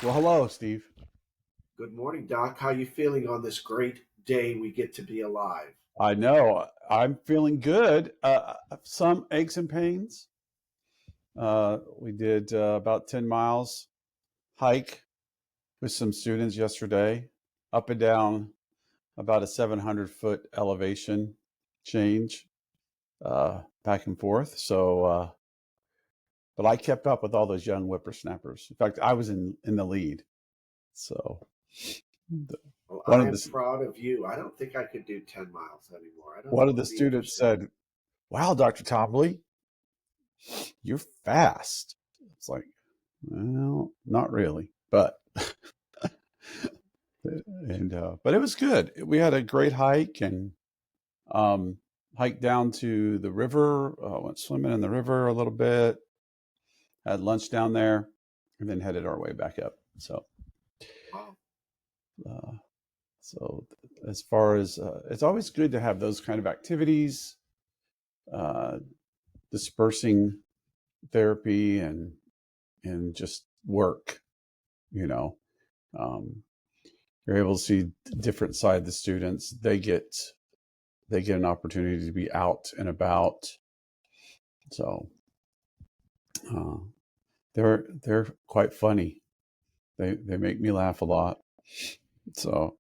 Well, hello, Steve. Good morning, Doc. How you feeling on this great day we get to be alive? I know I'm feeling good. Some aches and pains. We did about 10 miles hike with some students yesterday, up and down about a 700-foot elevation change, back and forth. But I kept up with all those young whippersnappers. In fact, I was in the lead. So the- Well, one I of am the proud of you. I don't think I could do 10 miles anymore. I don't one know. of the It'd be students interesting. said, "Wow, Dr. Topley, you're fast." It's like, well, not really, but but it was good. We had a great hike and um, hiked down to the river. Went swimming in the river a little bit. Had lunch down there, and then headed our way back up. Wow. Uh, so as far as it's always good to have those kind of activities, uh, dispersing therapy and just work. You know, um, you're able to see different side of the students. They get an opportunity to be out and about. So uh, they're quite funny. They make me laugh a lot. So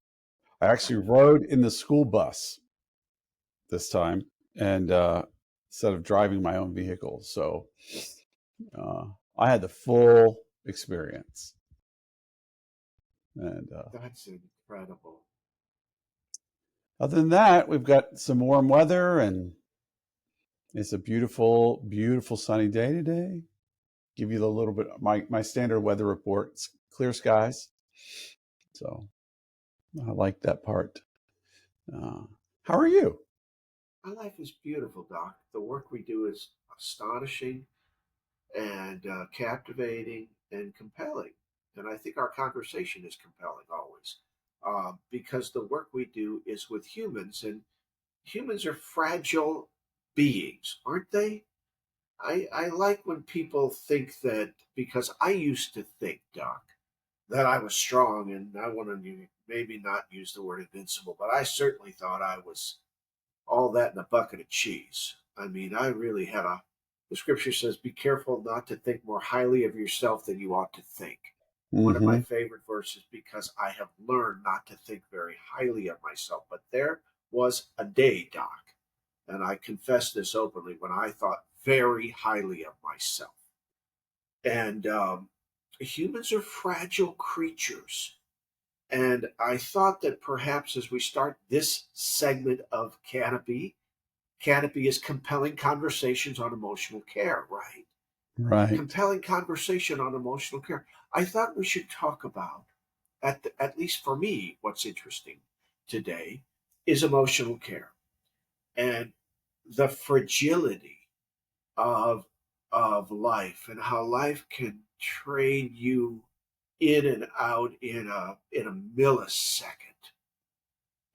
I actually rode in the school bus this time, and instead of driving my own vehicle. So uh, I had the full experience. And That's incredible. other than that, we've got some warm weather, and it's a beautiful, beautiful sunny day today. Give you a little bit my standard weather report. It's clear skies, so I like that part. Uh, how are you? My life is beautiful, Doc. The work we do is astonishing and captivating and compelling. And I think our conversation is compelling always because the work we do is with humans, and humans are fragile beings, aren't they? I like when people think that because I used to think, Doc, that I was strong, and I want to maybe not use the word invincible, but I certainly thought I was all that in a bucket of cheese. I mean, I really had a. The scripture says, "Be careful not to think more highly of yourself than you ought to think." One of my Mm-hmm. favorite verses because I have learned not to think very highly of myself. But there was a day, Doc, and I confess this openly, when I thought very highly of myself. And humans are fragile creatures. And I thought that perhaps as we start this segment of Canopy, Canopy is compelling conversations on emotional care, right? Right. Compelling conversation on emotional care. I thought we should talk about, at least for me, what's interesting today is emotional care and the fragility of life and how life can train you in and out in a millisecond.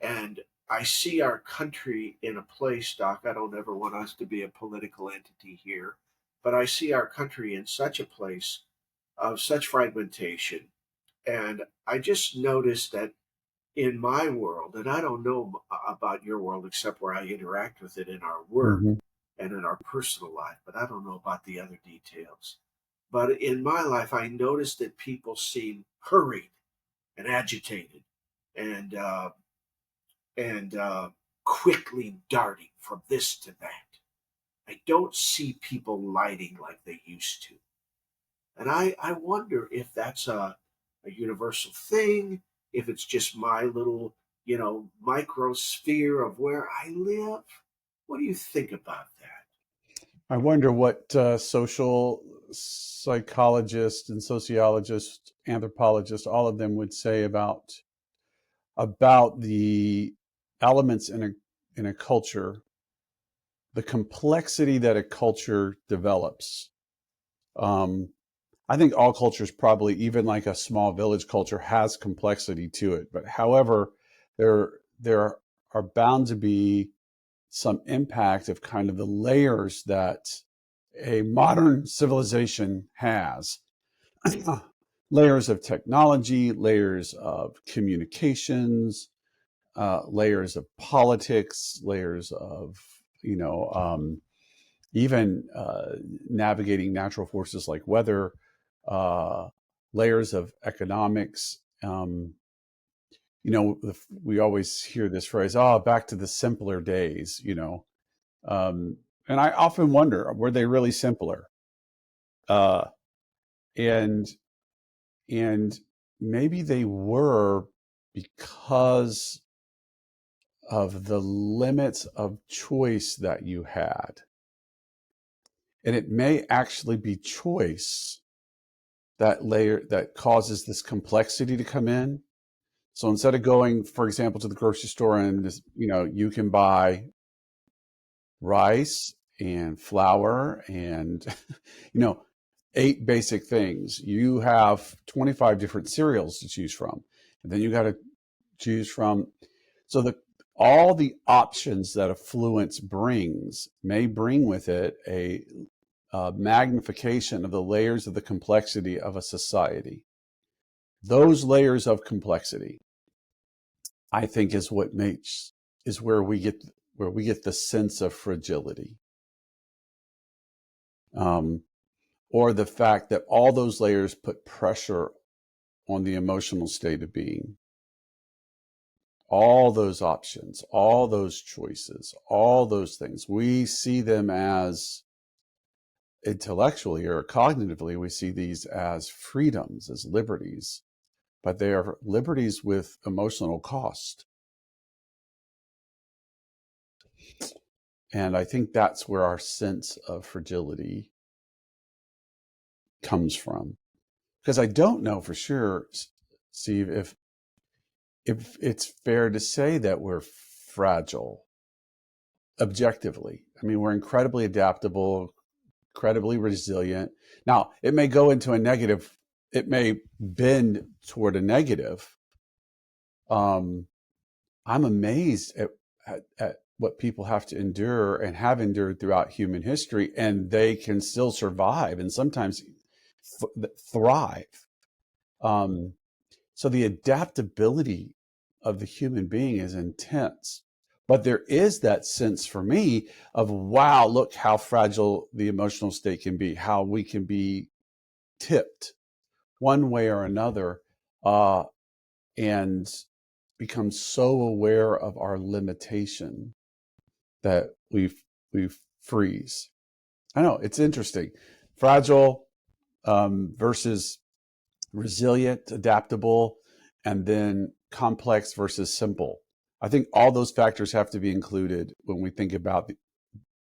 And I see our country in a place, Doc. I don't ever want us to be a political entity here, but I see our country in such a place of such fragmentation. And I just noticed that in my world, and I don't know about your world except where I interact with it in our work Mm-hmm. and in our personal life, but I don't know about the other details. But in my life, I noticed that people seem hurried and agitated and and quickly darting from this to that. I don't see people lighting like they used to. And I wonder if that's a universal thing, if it's just my little, microsphere of where I live. What do you think about that? I wonder what social psychologists and sociologists, anthropologists, all of them would say about the elements in a culture, the complexity that a culture develops. Um, I think all cultures, probably even like a small village culture, has complexity to it. But however, there are bound to be some impact of kind of the layers that a modern civilization has. layers of technology, layers of communications, layers of politics, layers of, you know, even navigating natural forces like weather, uh, layers of economics. You know, we always hear this phrase, "Oh, back to the simpler days." You know, and I often wonder, were they really simpler? Uh, and and maybe they were because of the limits of choice that you had. And it may actually be choice that layer that causes this complexity to come in. So instead of going, for example, to the grocery store and this, you know, you can buy rice and flour and you know, 8 basic things. You have 25 different cereals to choose from. And then you got to choose from, so the all the options that affluence brings may bring with it a magnification of the layers of the complexity of a society. Those layers of complexity, I think, is what makes is where we get the sense of fragility, um, or the fact that all those layers put pressure on the emotional state of being. All those options, all those choices, all those things, we see them as intellectually or cognitively, we see these as freedoms, as liberties, but they are liberties with emotional cost. And I think that's where our sense of fragility comes from. Because I don't know for sure, Steve, if it's fair to say that we're fragile objectively. I mean, we're incredibly adaptable, incredibly resilient. Now, it may go into a negative, it may bend toward a negative. Um, I'm amazed at what people have to endure and have endured throughout human history, and they can still survive and sometimes thrive. Um, so the adaptability of the human being is intense. But there is that sense for me of, wow, look how fragile the emotional state can be, how we can be tipped one way or another, and become so aware of our limitation that we freeze. I know it's interesting. Fragile versus resilient, adaptable, and then complex versus simple. I think all those factors have to be included when we think about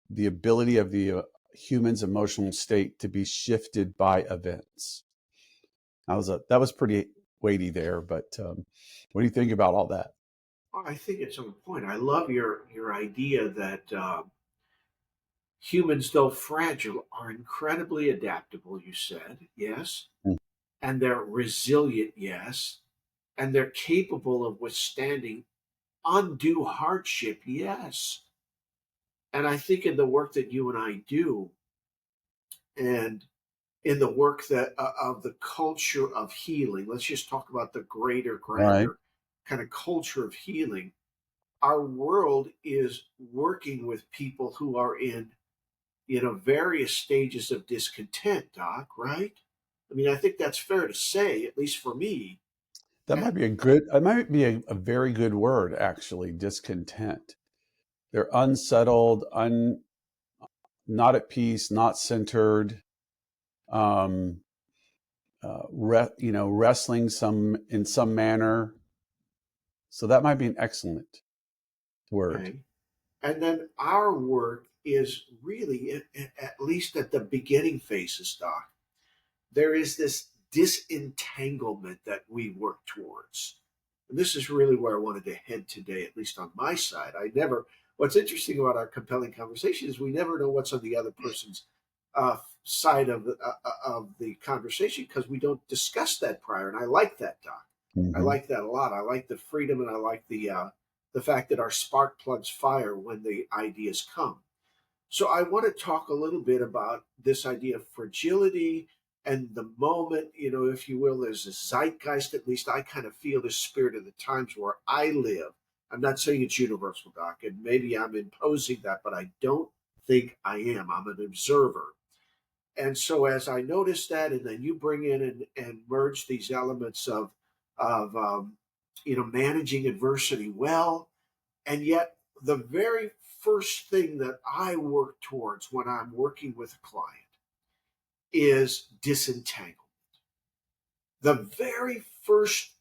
the ability of the human's emotional state to be shifted by events. That was pretty weighty there, but what do you think about all that? Well, I think it's on point. I love your idea that humans, though fragile, are incredibly adaptable. You said yes, Mm. and they're resilient. Yes, and they're capable of withstanding undue hardship. Yes, and I think in the work that you and I do, and in the work that of the culture of healing. Let's just talk about the greater, Right. grander kind of culture of healing. Our world is working with people who are in, various stages of discontent, Doc, right? I mean, I think that's fair to say, at least for me. That might be a very good word, actually, discontent. They're unsettled, not at peace, not centered, um, wrestling some in some manner. So that might be an excellent word. Okay. And then our work is really, at least at the beginning phases, Doc, there is this disentanglement that we work towards. And this is really where I wanted to head today, at least on my side. What's interesting about our compelling conversation is we never know what's on the other person's side of the conversation because we don't discuss that prior. And I like that, Doc. I Mm-hmm. like that a lot. I like the freedom and I like the fact that our spark plugs fire when the ideas come. So I want to talk a little bit about this idea of fragility And the moment, if you will, there's a zeitgeist, at least I kind of feel the spirit of the times where I live. I'm not saying it's universal, Doc, and maybe I'm imposing that, but I don't think I am. I'm an observer. And so as I notice that, and then you bring in and merge these elements of managing adversity well, and yet the very first thing that I work towards when I'm working with a client is disentanglement. The very first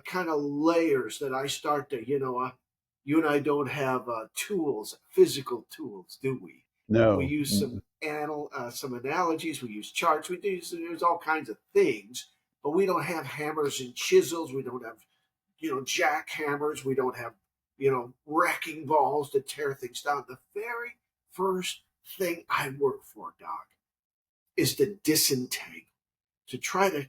kind of layers that I start to, you and I don't have tools, physical tools, do we? We No. use some analogies. We use charts. We do there's all kinds of things, but we don't have hammers and chisels. We don't have jackhammers. We don't have wrecking balls to tear things down. The very first thing I work for, Doc, is to disentangle, to try to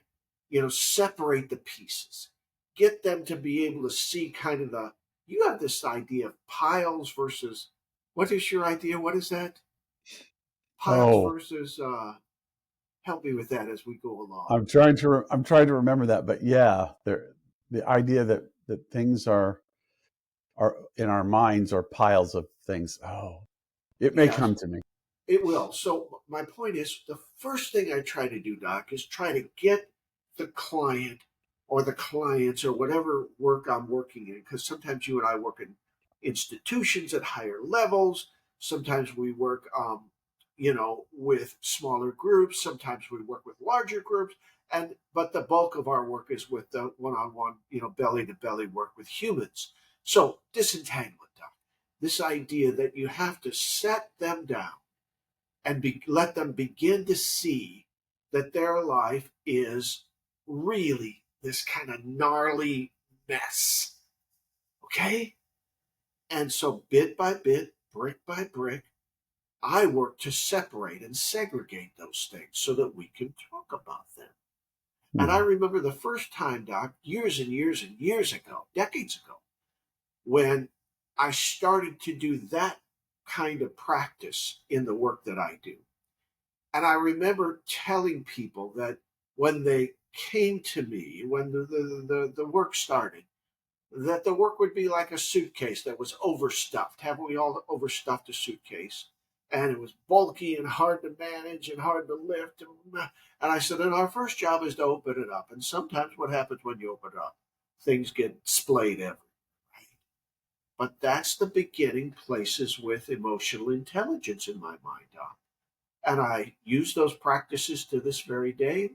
separate the pieces, get them to be able to see kind of you have this idea of piles versus, what is your idea? What is that? Piles Oh, versus, help me with that as we go along. I'm trying to remember that, but yeah, the idea that things are in our minds are piles of things. Oh, it may Yes, come to me. it will. So my point is, the first thing I try to do, Doc, is try to get the client or the clients or whatever work I'm working in, because sometimes you and I work in institutions at higher levels. Sometimes we work, with smaller groups. Sometimes we work with larger groups. But the bulk of our work is with the one-on-one, belly to belly work with humans. So disentanglement, Doc. This idea that you have to set them down and let them begin to see that their life is really this kind of gnarly mess. Okay? And so, bit by bit, brick by brick, I work to separate and segregate those things so that we can talk about them. And I Hmm. remember the first time, Doc, years and years and years ago, decades ago, when I started to do that kind of practice in the work that I do. And I remember telling people that when they came to me, when the work started, that the work would be like a suitcase that was overstuffed. Haven't we all overstuffed a suitcase? And it was bulky and hard to manage and hard to lift. And I said, and our first job is to open it up. And sometimes what happens when you open it up? Things get splayed everywhere. Right? But that's the beginning places with emotional intelligence in my mind, Doc. And I use those practices to this very day.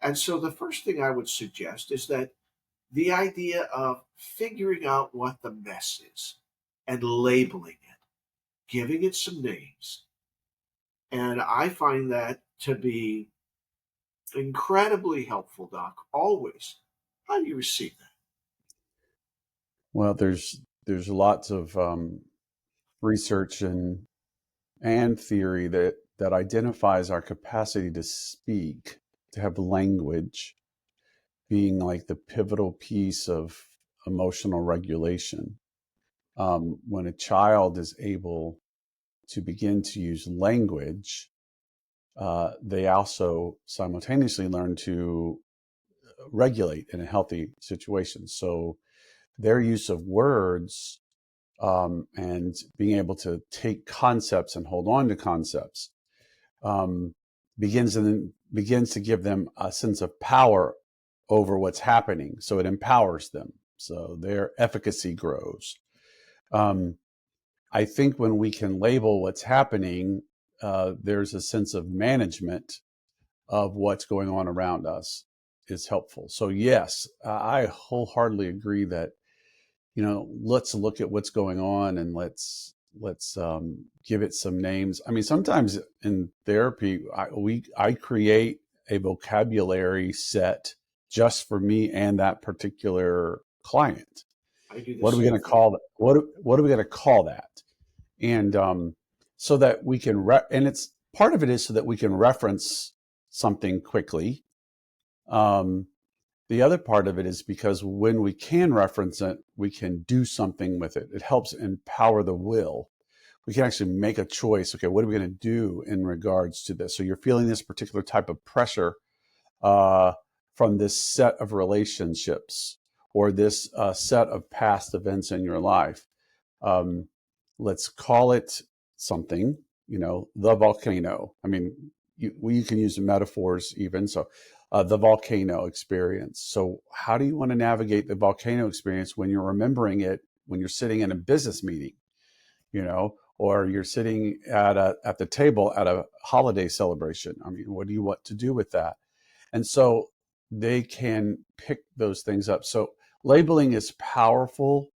And so the first thing I would suggest is that the idea of figuring out what the mess is and labeling it, giving it some names. And I find that to be incredibly helpful, Doc, always. How do you receive that? Well, there's lots of research and theory that identifies our capacity to speak, to have language, being like the pivotal piece of emotional regulation. When a child is able to begin to use language, they also simultaneously learn to regulate in a healthy situation. So their use of words and being able to take concepts and hold on to concepts um, begins to give them a sense of power over what's happening. So it empowers them. So their efficacy grows. Um, I think when we can label what's happening, there's a sense of management of what's going on around us is helpful. So yes, I wholeheartedly agree that let's look at what's going on and let's give it some names. I mean, sometimes in therapy, I create a vocabulary set just for me and that particular client. I do the What are we same going to thing. call that? What are we going to call that? And so that we can and it's part of it is so that we can reference something quickly. Um, the other part of it is because when we can reference it, we can do something with it. It helps empower the will. We can actually make a choice. Okay, what are we going to do in regards to this? So you're feeling this particular type of pressure. uh, from this set of relationships or this set of past events in your life. Um, let's call it something, the volcano. I mean, you can use metaphors even. So, the volcano experience. So, how do you want to navigate the volcano experience when you're remembering it when you're sitting in a business meeting, or you're sitting at the table at a holiday celebration? I mean, what do you want to do with that? And so they can pick those things up. So labeling is powerful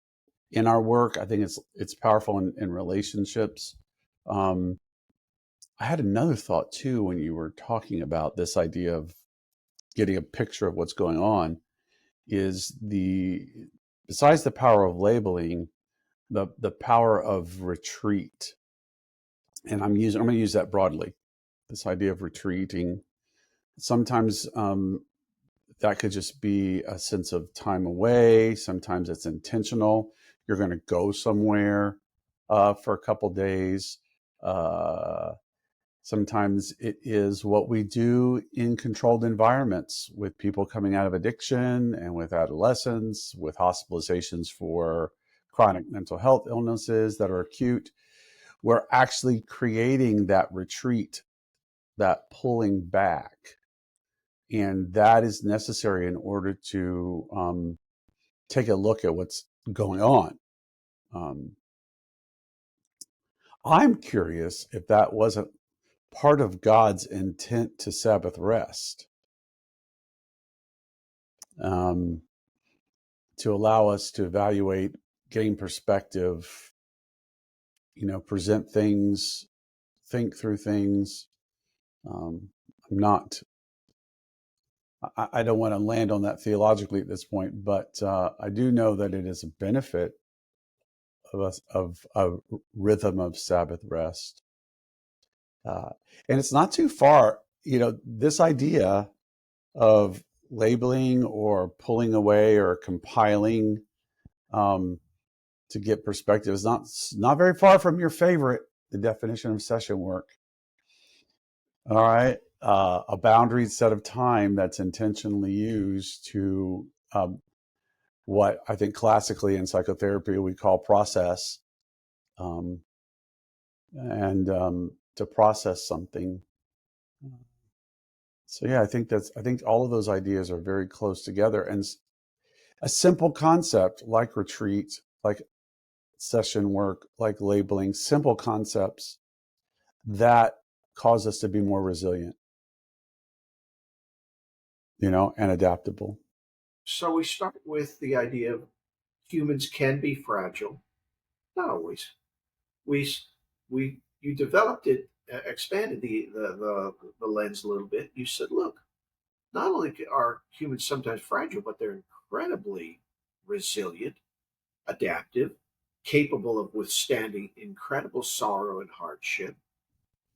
in our work. I think it's powerful in relationships. Um, I had another thought too when you were talking about this idea of getting a picture of what's going on. Is the besides the power of labeling, the power of retreat, and I'm going to use that broadly. This idea of retreating. Sometimes that could just be a sense of time away. Sometimes it's intentional. You're going to go somewhere for a couple days. Uh, Sometimes it is what we do in controlled environments with people coming out of addiction and with adolescents, with hospitalizations for chronic mental health illnesses that are acute. We're actually creating that retreat, that pulling back. And that is necessary in order to take a look at what's going on. Um, I'm curious if that wasn't part of God's intent to Sabbath rest, um, to allow us to evaluate, gain perspective, present things, think through things. I'm not. I don't want to land on that theologically at this point, but I do know that it is a benefit of us of a rhythm of Sabbath rest. Uh, and it's not too far, this idea of labeling or pulling away or compiling um, to get perspective is not very far from your favorite, the definition of session work. All right. A boundaried set of time that's intentionally used to what I think classically in psychotherapy we call process, um, and to process something. So yeah, I think all of those ideas are very close together, and a simple concept like retreat, like session work, like labeling, simple concepts that cause us to be more resilient, and adaptable. So we start with the idea of humans can be fragile. Not always. We we you developed it, expanded the lens a little bit. You said, look, not only are humans sometimes fragile, but they're incredibly resilient, adaptive, capable of withstanding incredible sorrow and hardship.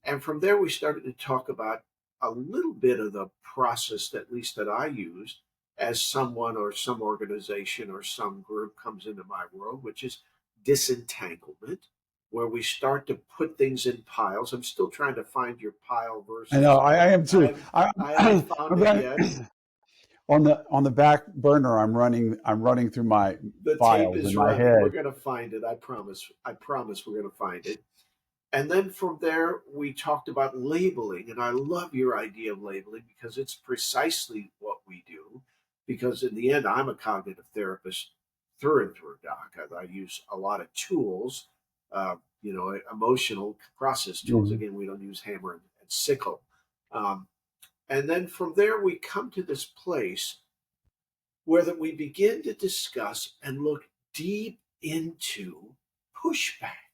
And from there, we started to talk about a little bit of the process, that, at least that I use as someone or some organization or some group comes into my world, which is disentanglement, where we start to put things in piles. I'm still trying to find your pile I know versus. I am too. I haven't found it yet. On the back burner. I'm running through my The tape files in is my running. We're head. going to find it. I promise. I promise we're going to find it. And then from there, we talked about labeling. And I love your idea of labeling because it's precisely what we do. Because in the end, I'm a cognitive therapist through and through, Doc. I use a lot of tools, emotional process tools. Mhm. Again, we don't use hammer and sickle. Um, and then from there, we come to this place where that we begin to discuss and look deep into pushback.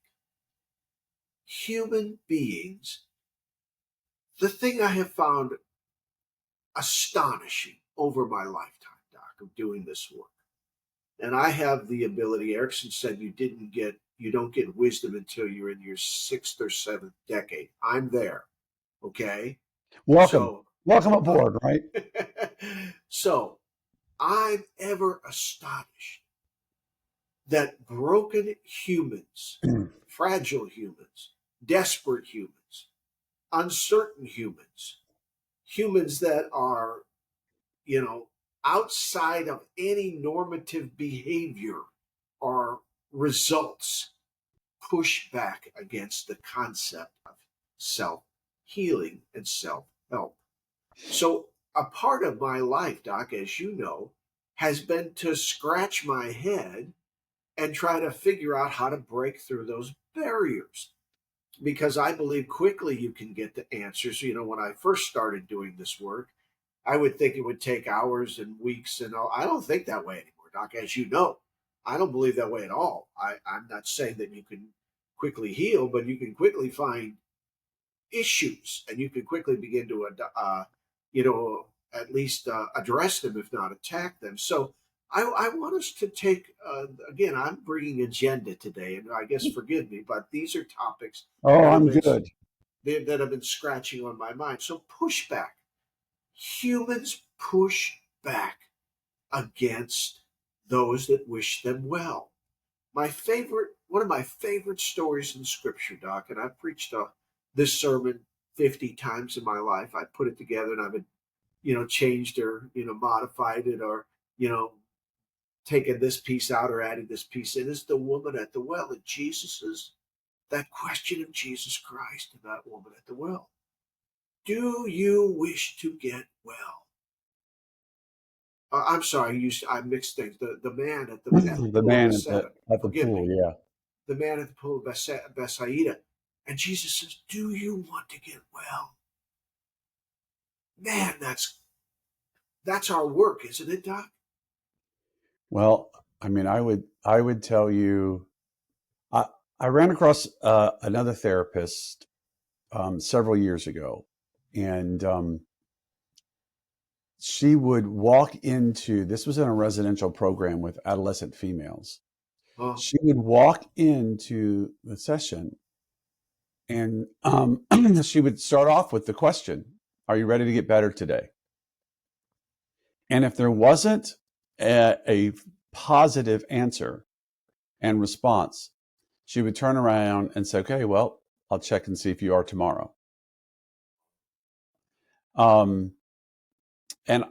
Human beings, the thing I have found astonishing over my lifetime, Doc, of doing this work. And I have the ability, Erickson said you don't get wisdom until you're in your sixth or seventh decade. I'm there. Okay. Welcome, So, welcome uh, aboard. Right? so I'm ever astonished that broken humans, fragile humans, desperate humans, uncertain humans, humans that are you know, outside of any normative behavior or results, push back against the concept of self healing and self help. So, a part of my life, Doc, as you know, has been to scratch my head and try to figure out how to break through those barriers, because I believe quickly you can get the answers. You know, when I first started doing this work, I would think it would take hours and weeks and all. I don't think that way anymore, Doc, as you know. I don't believe that way at all. I'm not saying that you can quickly heal, but you can quickly find issues and you can quickly begin to, you know, at least address them, if not attack them. So I want us to take, again, I'm bringing agenda today, and I guess forgive me, but these are topics Oh, that have I'm been good. that have been scratching on my mind. So pushback. Humans push back against those that wish them well. One of my favorite stories in Scripture, Doc, and I've preached this sermon 50 times in my life. I put it together and I've been, changed or, modified it or, you know, taken this piece out or added this piece in. Is the woman at the well. And that question of Jesus Christ to that woman at the well. Do you wish to get well? I'm sorry, I mixed things. The man at the The pool of man Bethesda. at the Forgive pool, me. yeah. The man at the pool of Bethsaida. And Jesus says, "Do you want to get well?" Man, that's our work, isn't it, Doc? Well, I mean, I would tell you, I I ran across another therapist several years ago, and she would walk into, this was in a residential program with adolescent females. Oh, She would walk into the session, and she would start off with the question, "Are you ready to get better today?" And if there wasn't a positive answer and response, she would turn around and say, "Okay, well, I'll check and see if you are tomorrow." Um, and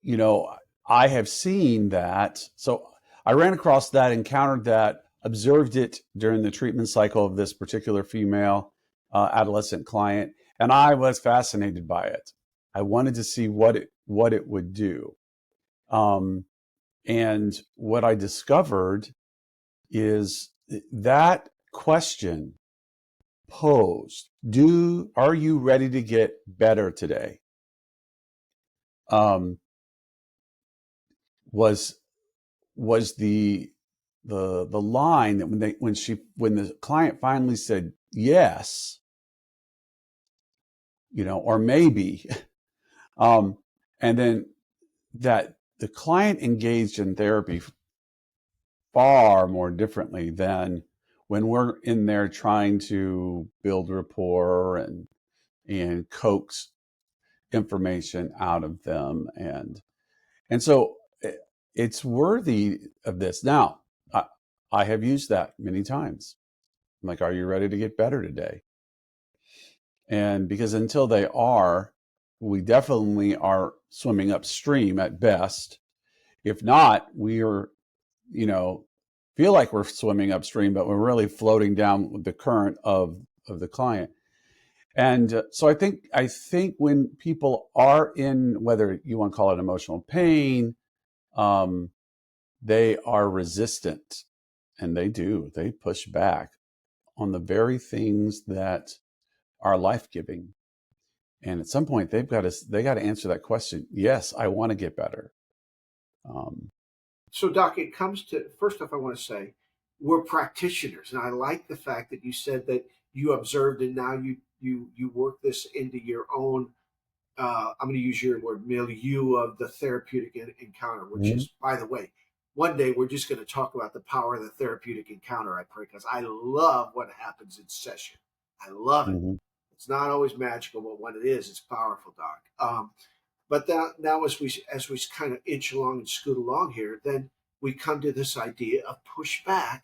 you know, I have seen that. So I ran across that, encountered that, observed it during the treatment cycle of this particular female adolescent client, and I was fascinated by it. I wanted to see what it would do. Um, and what I discovered is that question posed, "Do are you ready to get better today?" Um, was was the line that when the client finally said yes, or maybe, um, and then that the client engaged in therapy far more differently than when we're in there trying to build rapport and coax information out of them, and so it's worthy of this. Now, I have used that many times. I'm like, "Are you ready to get better today?" And because until they are, we definitely are swimming upstream at best. If not, we are, you know, feel like we're swimming upstream, but we're really floating down with the current of the client. And so I think when people are in, whether you want to call it emotional pain, um, they are resistant, and they push back on the very things that are life giving. And at some point, they got to answer that question. Yes, I want to get better. Um, so Doc, it comes to first off, I want to say we're practitioners, and I like the fact that you said that you observed and now you work this into your own. I'm going to use your word milieu of the therapeutic encounter, which mhm, is, by the way, one day we're just going to talk about the power of the therapeutic encounter. I pray, because I love what happens in session. I love it. mhm, It's not always magical, but when it is, it's powerful, Doc. But now as we kind of inch along and scoot along here, then we come to this idea of pushback,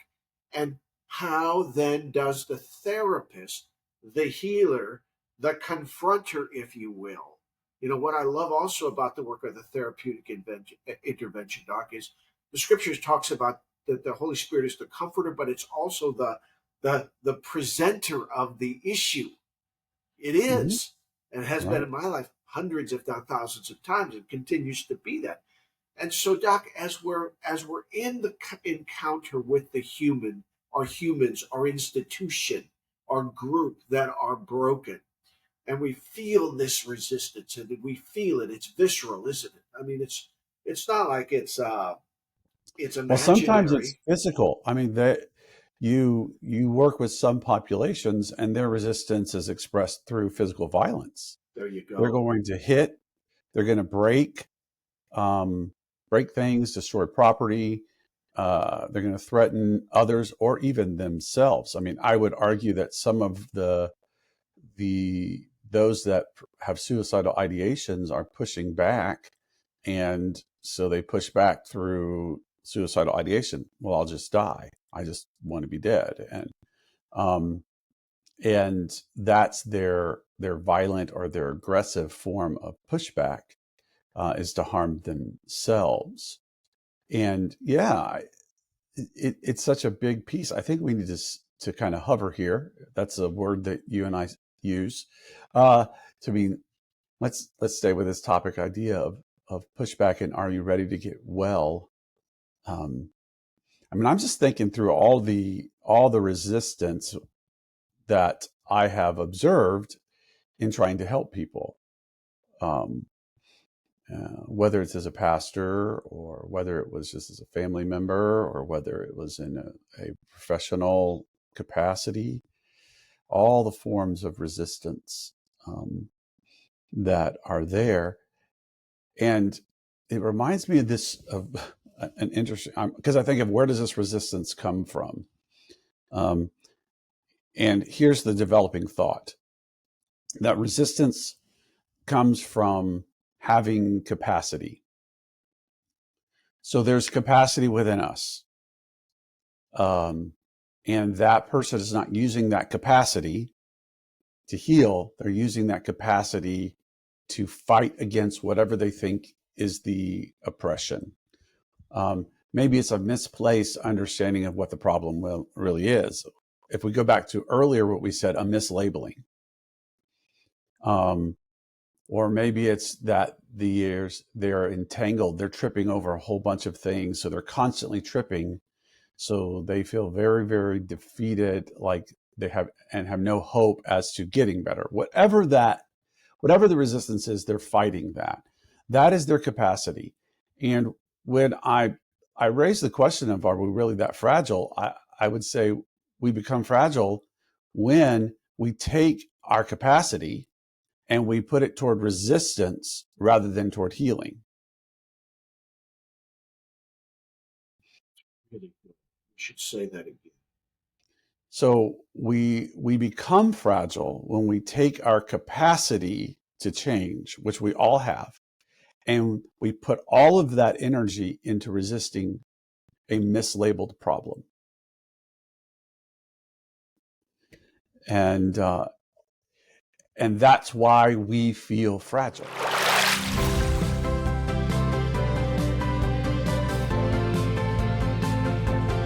and how then does the therapist, the healer, the confronter, if you will, What I love also about the work of the therapeutic intervention, Doc, is the scriptures talks about that the Holy Spirit is the comforter, but it's also the presenter of the issue. It Hmm. is, and has been Right. in my life hundreds, if not thousands of times, and continues to be that. And so, Doc, as we're in the encounter with the human, our humans, our institution, our group that are broken, and we feel this resistance, and we feel it. It's visceral, isn't it? I mean, it's not like it's Well, sometimes it's imaginary. physical. I mean, that you work with some populations, and their resistance is expressed through physical violence. There you They're go. going to hit. They're going to um, break things, destroy property. They're going to threaten others or even themselves. I mean, I would argue that some of the those that have suicidal ideations are pushing back, and so they push back through suicidal ideation. Well, I'll just die. I just want to be dead, um, and that's their violent or their aggressive form of pushback, is to harm themselves. And yeah, it's such a big piece. I think we need to kind of hover here. That's a word that you and I use, uh, to mean let's stay with this topic idea of pushback and are you ready to get well. Um, I mean, I'm just thinking through all the resistance that I have observed in trying to help people. Um, Whether it's as a pastor or whether it was just as a family member or whether it was in a professional capacity, all the forms of resistance, that are there. And it reminds me of this, of an interesting, because I think of where does this resistance come from? Um, and here's the developing thought that resistance comes from having capacity. So there's capacity within us. Um, and that person is not using that capacity to heal. They're using that capacity to fight against whatever they think is the oppression. Maybe it's a misplaced understanding of what the problem really is. If we go back to earlier, what we said, a mislabeling. Um, or maybe it's that they're entangled, they're tripping over a whole bunch of things. So they're constantly tripping. So they feel very, very defeated, like they have no hope as to getting better. Whatever the resistance is, they're fighting that. That is their capacity. And when I raise the question of are we really that fragile, I would say we become fragile when we take our capacity and we put it toward resistance rather than toward healing. Really good. You should say that again. So we become fragile when we take our capacity to change, which we all have, and we put all of that energy into resisting a mislabeled problem. And and that's why we feel fragile.